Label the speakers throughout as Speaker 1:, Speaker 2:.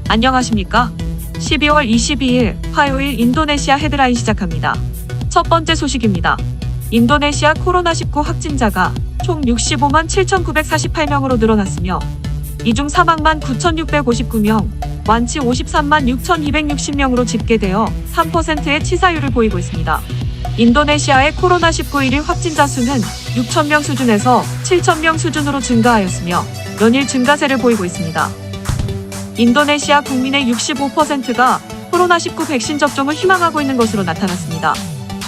Speaker 1: 안녕하십니까? 12월 22일 화요일 인도네시아 헤드라인 시작합니다. 첫 번째 소식입니다. 인도네시아 코로나19 확진자가 총 65만 7,948명으로 늘어났으며 이 중 사망만 9,659명, 완치 53만 6,260명으로 집계되어 3%의 치사율을 보이고 있습니다. 인도네시아의 코로나19 1일 확진자 수는 6,000명 수준에서 7,000명 수준으로 증가하였으며 연일 증가세를 보이고 있습니다. 인도네시아 국민의 65%가 코로나19 백신 접종을 희망하고 있는 것으로 나타났습니다.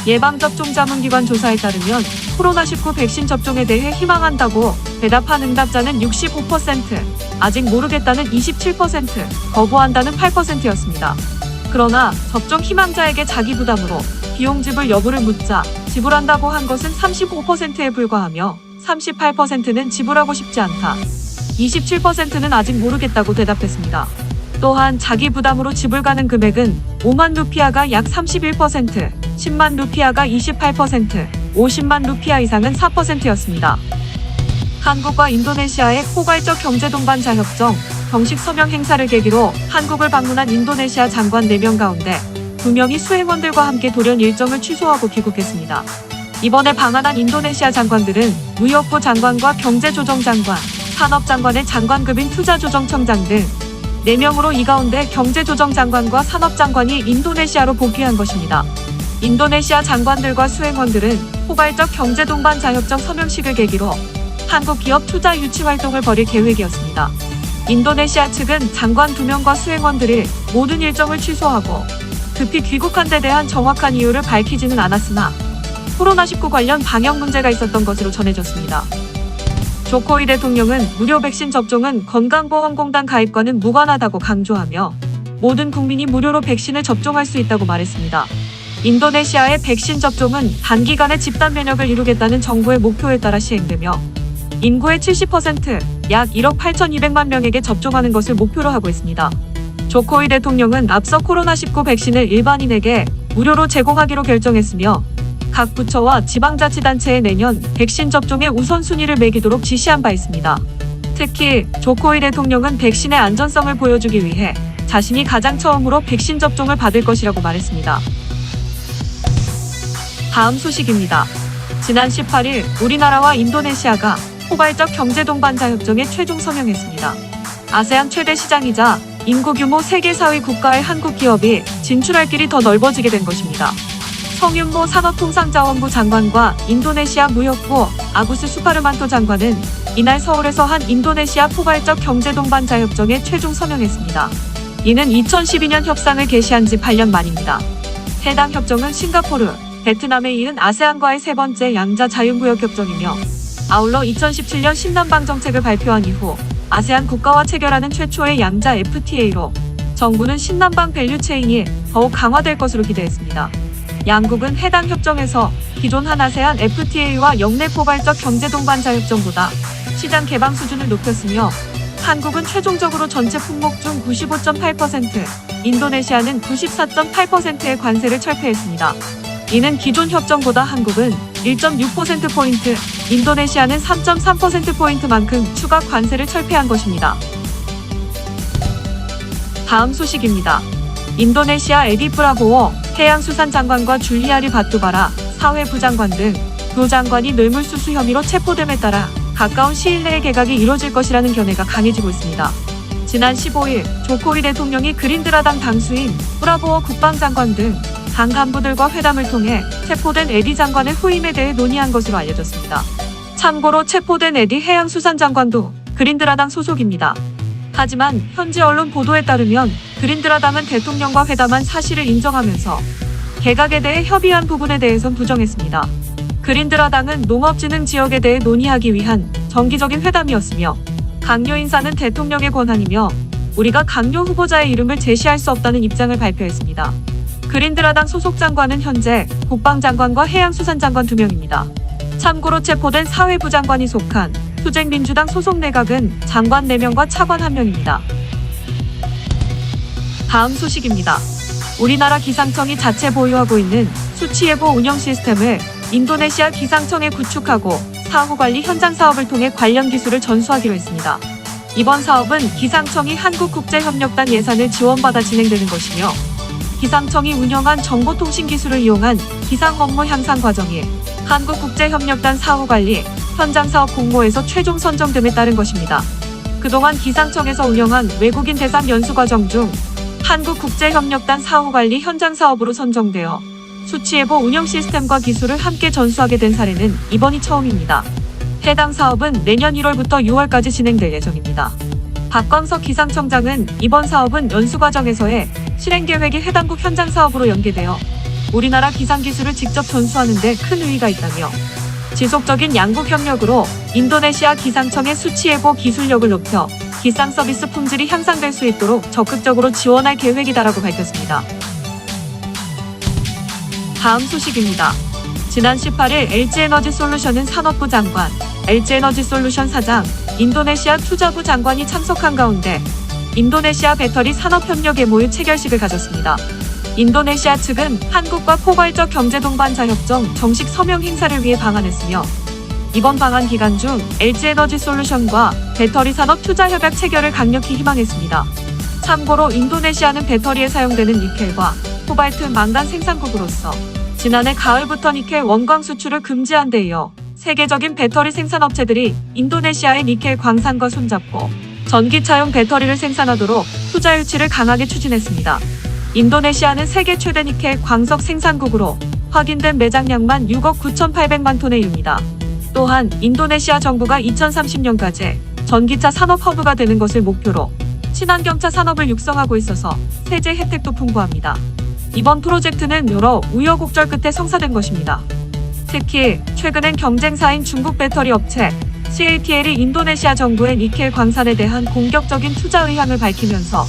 Speaker 1: 예방접종 자문기관 조사에 따르면 코로나19 백신 접종에 대해 희망한다고 대답한 응답자는 65%, 아직 모르겠다는 27%, 거부한다는 8%였습니다. 그러나 접종 희망자에게 자기 부담으로 비용 지불 여부를 묻자 지불한다고 한 것은 35%에 불과하며 38%는 지불하고 싶지 않다. 27%는 아직 모르겠다고 대답했습니다. 또한 자기 부담으로 지불 가능 금액은 5만 루피아가 약 31%, 10만 루피아가 28%, 50만 루피아 이상은 4%였습니다. 한국과 인도네시아의 포괄적 경제동반자 협정 정식 서명 행사를 계기로 한국을 방문한 인도네시아 장관 4명 가운데 2명이 수행원들과 함께 돌연 일정을 취소하고 귀국했습니다. 이번에 방한한 인도네시아 장관들은 무역부 장관과 경제조정장관, 산업장관의 장관급인 투자조정청장 등 4명으로 이 가운데 경제조정장관과 산업장관이 인도네시아로 복귀한 것입니다. 인도네시아 장관들과 수행원들은 포괄적 경제동반자협정 서명식을 계기로 한국 기업 투자 유치 활동을 벌일 계획이었습니다. 인도네시아 측은 장관 2명과 수행원들이 모든 일정을 취소하고 급히 귀국한 데 대한 정확한 이유를 밝히지는 않았으나 코로나19 관련 방역 문제가 있었던 것으로 전해졌습니다. 조코이 대통령은 무료 백신 접종은 건강보험공단 가입과는 무관하다고 강조하며 모든 국민이 무료로 백신을 접종할 수 있다고 말했습니다. 인도네시아의 백신 접종은 단기간에 집단 면역을 이루겠다는 정부의 목표에 따라 시행되며 인구의 70%, 약 1억 8,200만 명에게 접종하는 것을 목표로 하고 있습니다. 조코이 대통령은 앞서 코로나19 백신을 일반인에게 무료로 제공하기로 결정했으며 각 부처와 지방자치단체에 내년 백신 접종에 우선순위를 매기도록 지시한 바 있습니다. 특히 조코이 대통령은 백신의 안전성을 보여주기 위해 자신이 가장 처음으로 백신 접종을 받을 것이라고 말했습니다. 다음 소식입니다. 지난 18일 우리나라와 인도네시아가 포괄적 경제동반자 협정에 최종 서명했습니다. 아세안 최대 시장이자 인구 규모 세계 4위 국가의 한국 기업이 진출할 길이 더 넓어지게 된 것입니다. 성윤모 산업통상자원부 장관과 인도네시아 무역부 아구스 수파르만토 장관은 이날 서울에서 한 인도네시아 포괄적 경제동반자 협정에 최종 서명했습니다. 이는 2012년 협상을 개시한 지 8년 만입니다. 해당 협정은 싱가포르, 베트남에 이은 아세안과의 세 번째 양자 자유무역 협정이며 아울러 2017년 신남방 정책을 발표한 이후 아세안 국가와 체결하는 최초의 양자 FTA로 정부는 신남방 밸류체인이 더욱 강화될 것으로 기대했습니다. 양국은 해당 협정에서 기존 한아세안 FTA와 역내 포괄적 경제동반자 협정보다 시장 개방 수준을 높였으며 한국은 최종적으로 전체 품목 중 95.8%, 인도네시아는 94.8%의 관세를 철폐했습니다. 이는 기존 협정보다 한국은 1.6%포인트, 인도네시아는 3.3%포인트만큼 추가 관세를 철폐한 것입니다. 다음 소식입니다. 인도네시아 에디 프라보워 해양수산장관과 줄리아리 바투바라 사회부장관 등 두 장관이 뇌물수수 혐의로 체포됨에 따라 가까운 시일 내에 개각이 이뤄질 것이라는 견해가 강해지고 있습니다. 지난 15일 조코이 대통령이 그린드라당 당수인 프라보워 국방장관 등 당 간부들과 회담을 통해 체포된 에디 장관의 후임에 대해 논의한 것으로 알려졌습니다. 참고로 체포된 에디 해양수산장관도 그린드라당 소속입니다. 하지만 현지 언론 보도에 따르면 그린드라당은 대통령과 회담한 사실을 인정하면서 개각에 대해 협의한 부분에 대해선 부정했습니다. 그린드라당은 농업진흥 지역에 대해 논의하기 위한 정기적인 회담이었으며 강요 인사는 대통령의 권한이며 우리가 강요 후보자의 이름을 제시할 수 없다는 입장을 발표했습니다. 그린드라당 소속 장관은 현재 국방장관과 해양수산장관 2명입니다. 참고로 체포된 사회부 장관이 속한 투쟁민주당 소속 내각은 장관 4명과 차관 1명입니다. 다음 소식입니다. 우리나라 기상청이 자체 보유하고 있는 수치예보 운영 시스템을 인도네시아 기상청에 구축하고 사후관리 현장 사업을 통해 관련 기술을 전수하기로 했습니다. 이번 사업은 기상청이 한국국제협력단 예산을 지원받아 진행되는 것이며 기상청이 운영한 정보통신기술을 이용한 기상 업무 향상 과정이 한국국제협력단 사후관리, 현장사업 공모에서 최종 선정됨에 따른 것입니다. 그동안 기상청에서 운영한 외국인 대상 연수과정 중 한국국제협력단 사후관리 현장사업으로 선정되어 수치예보 운영 시스템과 기술을 함께 전수하게 된 사례는 이번이 처음입니다. 해당 사업은 내년 1월부터 6월까지 진행될 예정입니다. 박광석 기상청장은 이번 사업은 연수과정에서의 실행계획이 해당국 현장사업으로 연계되어 우리나라 기상기술을 직접 전수하는 데 큰 의의가 있다며 지속적인 양국 협력으로 인도네시아 기상청의 수치예보 기술력을 높여 기상 서비스 품질이 향상될 수 있도록 적극적으로 지원할 계획이다라고 밝혔습니다. 다음 소식입니다. 지난 18일 LG에너지솔루션은 산업부 장관, LG에너지솔루션 사장, 인도네시아 투자부 장관이 참석한 가운데 인도네시아 배터리 산업협력 MOU 체결식을 가졌습니다. 인도네시아 측은 한국과 포괄적 경제동반자협정 정식 서명 행사를 위해 방한했으며 이번 방한 기간 중 LG에너지솔루션과 배터리 산업 투자협약 체결을 강력히 희망했습니다. 참고로 인도네시아는 배터리에 사용되는 니켈과 코발트 망간 생산국으로서 지난해 가을부터 니켈 원광 수출을 금지한 데 이어 세계적인 배터리 생산업체들이 인도네시아의 니켈 광산과 손잡고 전기차용 배터리를 생산하도록 투자 유치를 강하게 추진했습니다. 인도네시아는 세계 최대 니켈 광석 생산국으로 확인된 매장량만 6억 9,800만 톤에 이릅니다. 또한 인도네시아 정부가 2030년까지 전기차 산업 허브가 되는 것을 목표로 친환경차 산업을 육성하고 있어서 세제 혜택도 풍부합니다. 이번 프로젝트는 여러 우여곡절 끝에 성사된 것입니다. 특히 최근엔 경쟁사인 중국 배터리 업체 CATL이 인도네시아 정부의 니켈 광산에 대한 공격적인 투자 의향을 밝히면서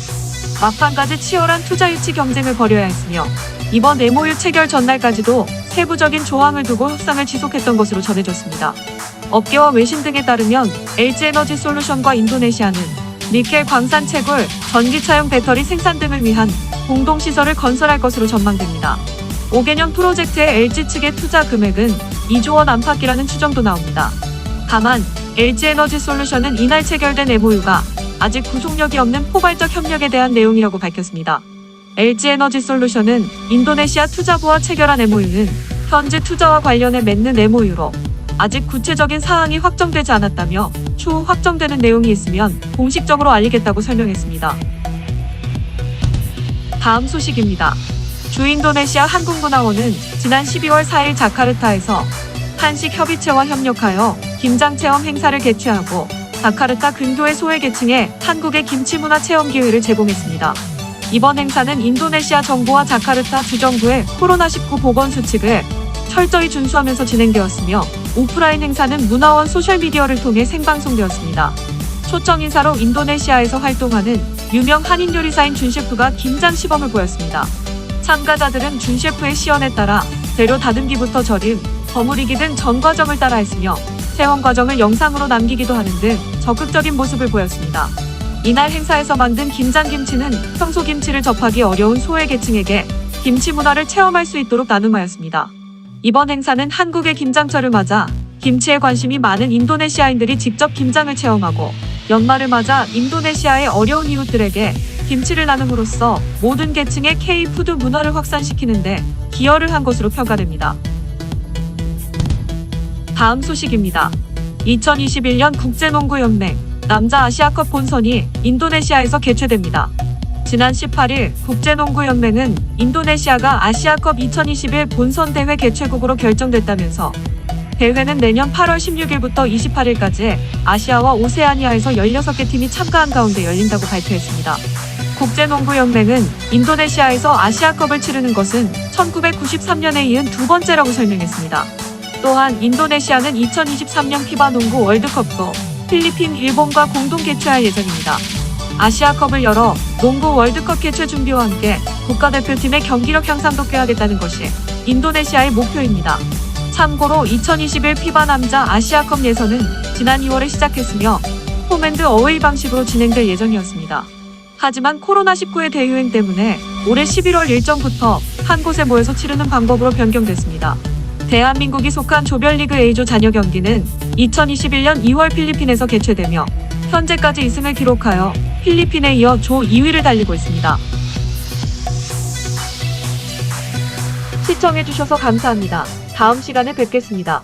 Speaker 1: 막판까지 치열한 투자 유치 경쟁을 벌여야 했으며 이번 MOU 체결 전날까지도 세부적인 조항을 두고 협상을 지속했던 것으로 전해졌습니다. 업계와 외신 등에 따르면 LG에너지솔루션과 인도네시아는 니켈 광산 채굴, 전기차용 배터리 생산 등을 위한 공동시설을 건설할 것으로 전망됩니다. 5개년 프로젝트의 LG 측의 투자 금액은 2조 원 안팎이라는 추정도 나옵니다. 다만 LG에너지솔루션은 이날 체결된 MOU가 아직 구속력이 없는 포괄적 협력에 대한 내용이라고 밝혔습니다. LG에너지솔루션은 인도네시아 투자부와 체결한 MOU는 현지 투자와 관련해 맺는 MOU로 아직 구체적인 사항이 확정되지 않았다며 추후 확정되는 내용이 있으면 공식적으로 알리겠다고 설명했습니다. 다음 소식입니다. 주인도네시아 한국문화원은 지난 12월 4일 자카르타에서 한식협의체와 협력하여 김장체험 행사를 개최하고 자카르타 근교의 소외계층에 한국의 김치문화 체험 기회를 제공했습니다. 이번 행사는 인도네시아 정부와 자카르타 주정부의 코로나19 보건수칙을 철저히 준수하면서 진행되었으며 오프라인 행사는 문화원 소셜미디어를 통해 생방송되었습니다. 초청 인사로 인도네시아에서 활동하는 유명 한인 요리사인 준 셰프가 김장 시범을 보였습니다. 참가자들은 준 셰프의 시연에 따라 재료 다듬기부터 절임, 버무리기 등 전 과정을 따라했으며 체험 과정을 영상으로 남기기도 하는 등 적극적인 모습을 보였습니다. 이날 행사에서 만든 김장김치는 평소 김치를 접하기 어려운 소외계층에게 김치 문화를 체험할 수 있도록 나눔하였습니다. 이번 행사는 한국의 김장철을 맞아 김치에 관심이 많은 인도네시아인들이 직접 김장을 체험하고 연말을 맞아 인도네시아의 어려운 이웃들에게 김치를 나눔으로써 모든 계층의 K-푸드 문화를 확산시키는 데 기여를 한 것으로 평가됩니다. 다음 소식입니다. 2021년 국제농구연맹 남자 아시아컵 본선이 인도네시아에서 개최됩니다. 지난 18일 국제농구연맹은 인도네시아가 아시아컵 2021 본선 대회 개최국으로 결정됐다면서 대회는 내년 8월 16일부터 28일까지 아시아와 오세아니아에서 16개 팀이 참가한 가운데 열린다고 발표했습니다. 국제농구연맹은 인도네시아에서 아시아컵을 치르는 것은 1993년에 이은 두 번째라고 설명했습니다. 또한 인도네시아는 2023년 피바 농구 월드컵도 필리핀, 일본과 공동 개최할 예정입니다. 아시아컵을 열어 농구 월드컵 개최 준비와 함께 국가대표팀의 경기력 향상도 꾀하겠다는 것이 인도네시아의 목표입니다. 참고로 2021 피바 남자 아시아컵 예선은 지난 2월에 시작했으며 홈앤드 어웨이 방식으로 진행될 예정이었습니다. 하지만 코로나19의 대유행 때문에 올해 11월 일정부터 한 곳에 모여서 치르는 방법으로 변경됐습니다. 대한민국이 속한 조별리그 A조 잔여 경기는 2021년 2월 필리핀에서 개최되며 현재까지 2승을 기록하여 필리핀에 이어 조 2위를 달리고 있습니다. 시청해주셔서 감사합니다. 다음 시간에 뵙겠습니다.